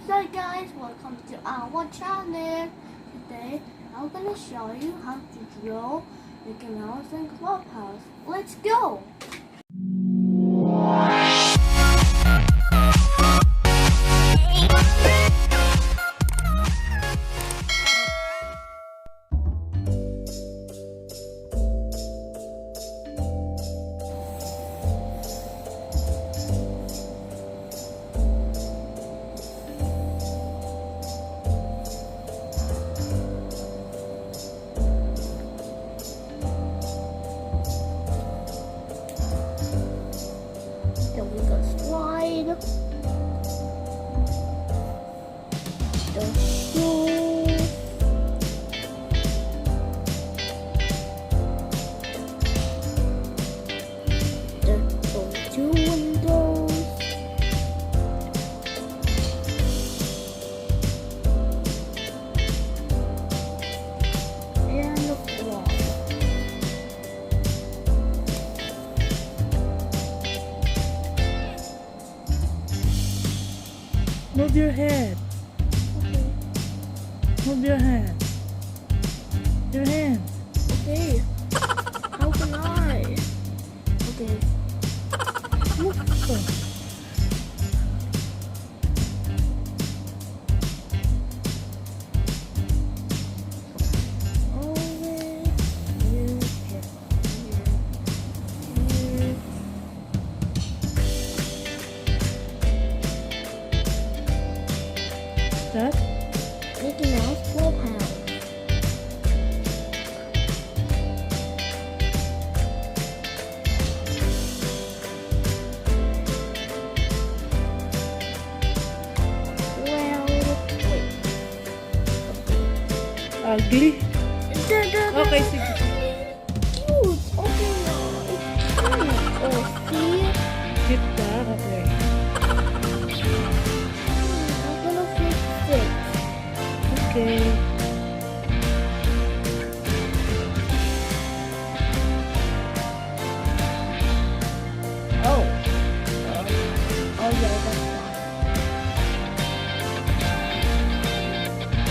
Hi guys, welcome to our channel. Today I'm gonna show you how to draw Mickey Mouse and Clubhouse. Let's go! Then we got slide, the shoes, those two windows, and the wall. Move your head. Okay. Move your hand. Your hands. Okay. How can I? Okay. Move. That? Mickey Mouse Clubhouse. Well, wait. Ugly? Okay, sige. Cute. Okay, now it's cute. Oh, see? Cute ka? Okay. I'm gonna fix it. Okay. Oh. Oh yeah, that's fine.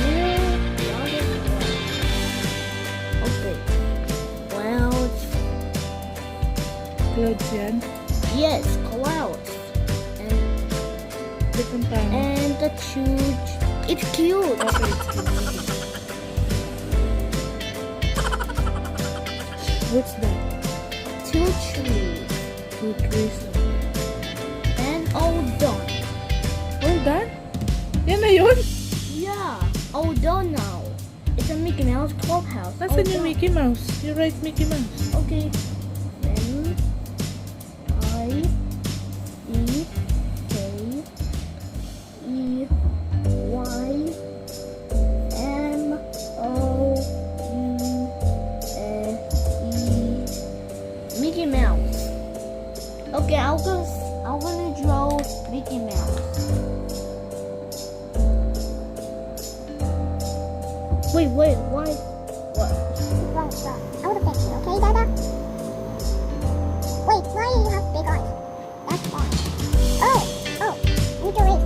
Yeah, that's fine. Okay. Clouds. Clouds yan. Yes, clouds. And Different time. the huge. It's cute. Okay, it's cute. Sige. What's that? Two trees. Two trees. And all done. All done? Yan na yun? Yeah, all done now. It's a Mickey Mouse Clubhouse. All Nasaan yung done. Mickey Mouse? You write Mickey Mouse. Okay. Then I E K E Y M O U S E Mickey Mouse. Okay, I'm gonna draw Mickey Mouse. Wait, why? What? Stop. I want to fix it, okay, Dada? Wait, why do you have big eyes? That's fine. Oh, need to erase.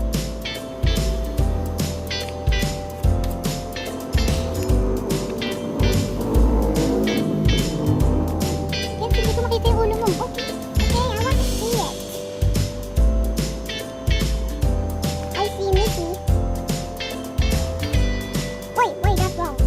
Yes, hindi ko makita yung ulo mo. Okay, I want to see it. I see Mickey. Wait, that's wrong.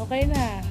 Okay na.